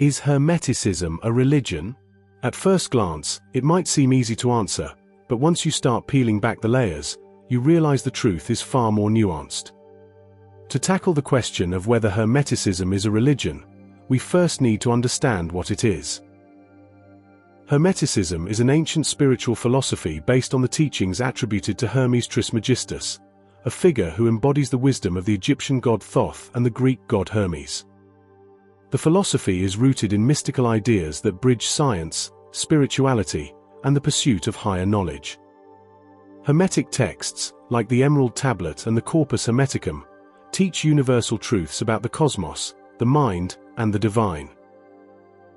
Is Hermeticism a religion? At first glance, it might seem easy to answer, but once you start peeling back the layers, you realize the truth is far more nuanced. To tackle the question of whether Hermeticism is a religion, we first need to understand what it is. Hermeticism is an ancient spiritual philosophy based on the teachings attributed to Hermes Trismegistus, a figure who embodies the wisdom of the Egyptian god Thoth and the Greek god Hermes. The philosophy is rooted in mystical ideas that bridge science, spirituality, and the pursuit of higher knowledge. Hermetic texts, like the Emerald Tablet and the Corpus Hermeticum, teach universal truths about the cosmos, the mind, and the divine.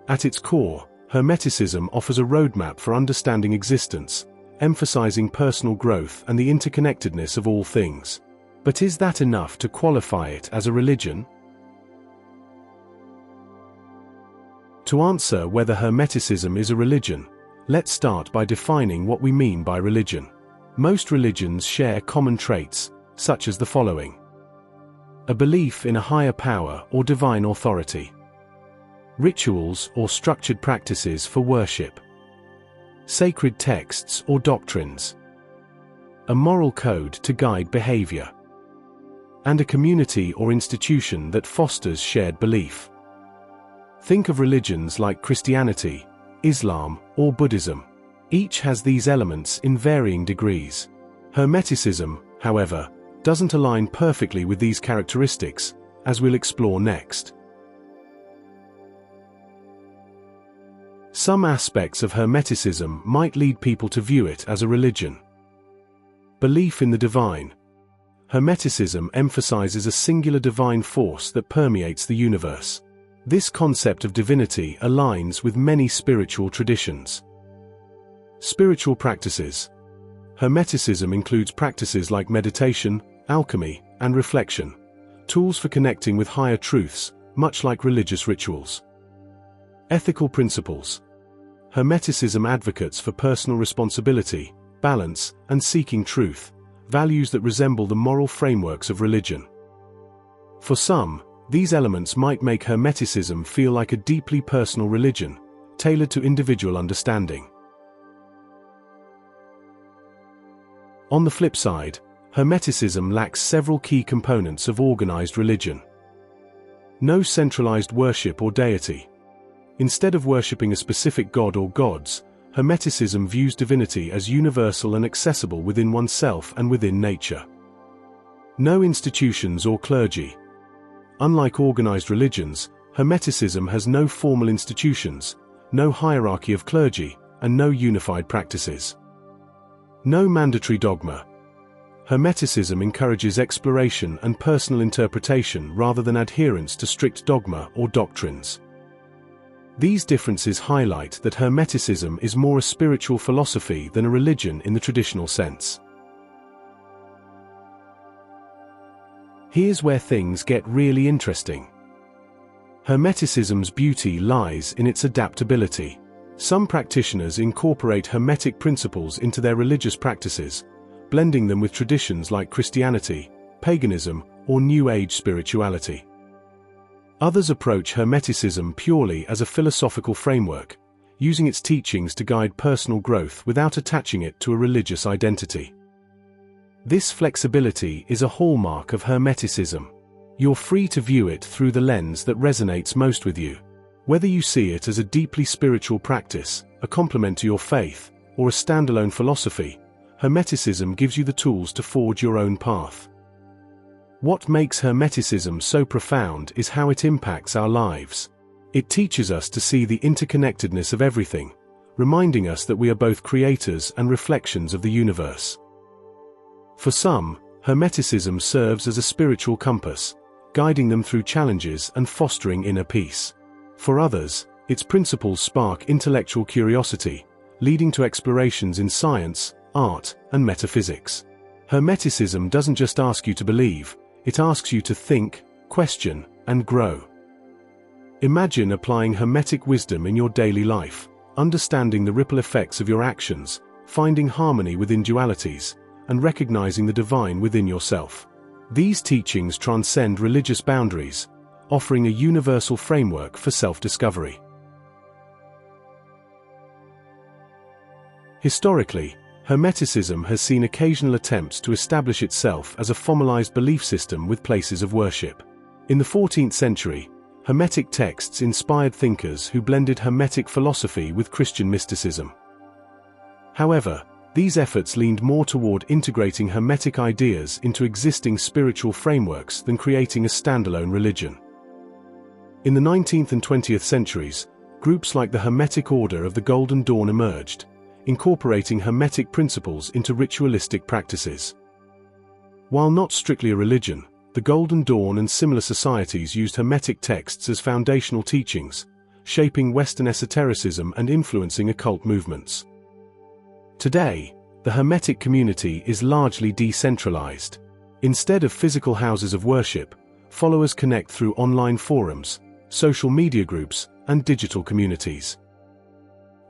At its core, Hermeticism offers a roadmap for understanding existence, emphasizing personal growth and the interconnectedness of all things. But is that enough to qualify it as a religion? To answer whether Hermeticism is a religion, let's start by defining what we mean by religion. Most religions share common traits, such as the following: a belief in a higher power or divine authority, rituals or structured practices for worship, sacred texts or doctrines, a moral code to guide behavior, and a community or institution that fosters shared belief. Think of religions like Christianity, Islam, or Buddhism. Each has these elements in varying degrees. Hermeticism, however, doesn't align perfectly with these characteristics, as we'll explore next. Some aspects of Hermeticism might lead people to view it as a religion. Belief in the divine. Hermeticism emphasizes a singular divine force that permeates the universe. This concept of divinity aligns with many spiritual traditions. Spiritual practices. Hermeticism includes practices like meditation, alchemy, and reflection, tools for connecting with higher truths, much like religious rituals. Ethical principles. Hermeticism advocates for personal responsibility, balance, and seeking truth, values that resemble the moral frameworks of religion. For some, these elements might make Hermeticism feel like a deeply personal religion, tailored to individual understanding. On the flip side, Hermeticism lacks several key components of organized religion. No centralized worship or deity. Instead of worshipping a specific god or gods, Hermeticism views divinity as universal and accessible within oneself and within nature. No institutions or clergy. Unlike organized religions, Hermeticism has no formal institutions, no hierarchy of clergy, and no unified practices. No mandatory dogma. Hermeticism encourages exploration and personal interpretation rather than adherence to strict dogma or doctrines. These differences highlight that Hermeticism is more a spiritual philosophy than a religion in the traditional sense. Here's where things get really interesting. Hermeticism's beauty lies in its adaptability. Some practitioners incorporate Hermetic principles into their religious practices, blending them with traditions like Christianity, paganism, or New Age spirituality. Others approach Hermeticism purely as a philosophical framework, using its teachings to guide personal growth without attaching it to a religious identity. This flexibility is a hallmark of Hermeticism. You're free to view it through the lens that resonates most with you. Whether you see it as a deeply spiritual practice, a complement to your faith, or a standalone philosophy, Hermeticism gives you the tools to forge your own path. What makes Hermeticism so profound is how it impacts our lives. It teaches us to see the interconnectedness of everything, reminding us that we are both creators and reflections of the universe. For some, Hermeticism serves as a spiritual compass, guiding them through challenges and fostering inner peace. For others, its principles spark intellectual curiosity, leading to explorations in science, art, and metaphysics. Hermeticism doesn't just ask you to believe, it asks you to think, question, and grow. Imagine applying Hermetic wisdom in your daily life, understanding the ripple effects of your actions, finding harmony within dualities, and recognizing the divine within yourself. These teachings transcend religious boundaries, offering a universal framework for self-discovery. Historically, Hermeticism has seen occasional attempts to establish itself as a formalized belief system with places of worship. In the 14th century, Hermetic texts inspired thinkers who blended Hermetic philosophy with Christian mysticism. However, these efforts leaned more toward integrating Hermetic ideas into existing spiritual frameworks than creating a standalone religion. In the 19th and 20th centuries, groups like the Hermetic Order of the Golden Dawn emerged, incorporating Hermetic principles into ritualistic practices. While not strictly a religion, the Golden Dawn and similar societies used Hermetic texts as foundational teachings, shaping Western esotericism and influencing occult movements. Today, the Hermetic community is largely decentralized. Instead of physical houses of worship, followers connect through online forums, social media groups, and digital communities.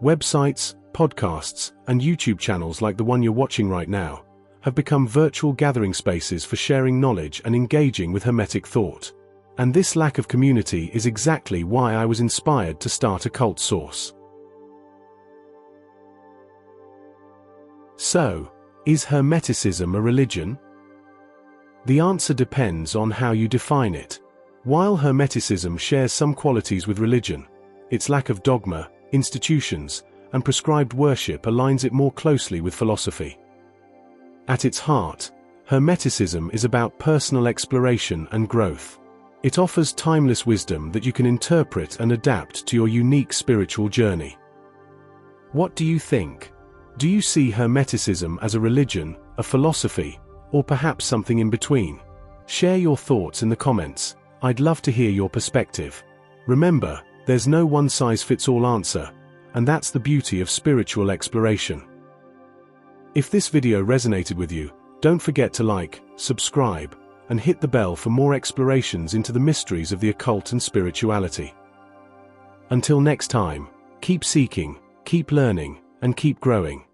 Websites, podcasts, and YouTube channels like the one you're watching right now have become virtual gathering spaces for sharing knowledge and engaging with Hermetic thought. And this lack of community is exactly why I was inspired to start a cult source. So, is Hermeticism a religion? The answer depends on how you define it. While Hermeticism shares some qualities with religion, its lack of dogma, institutions, and prescribed worship aligns it more closely with philosophy. At its heart, Hermeticism is about personal exploration and growth. It offers timeless wisdom that you can interpret and adapt to your unique spiritual journey. What do you think? Do you see Hermeticism as a religion, a philosophy, or perhaps something in between? Share your thoughts in the comments. I'd love to hear your perspective. Remember, there's no one-size-fits-all answer, and that's the beauty of spiritual exploration. If this video resonated with you, don't forget to like, subscribe, and hit the bell for more explorations into the mysteries of the occult and spirituality. Until next time, keep seeking, keep learning, and keep growing.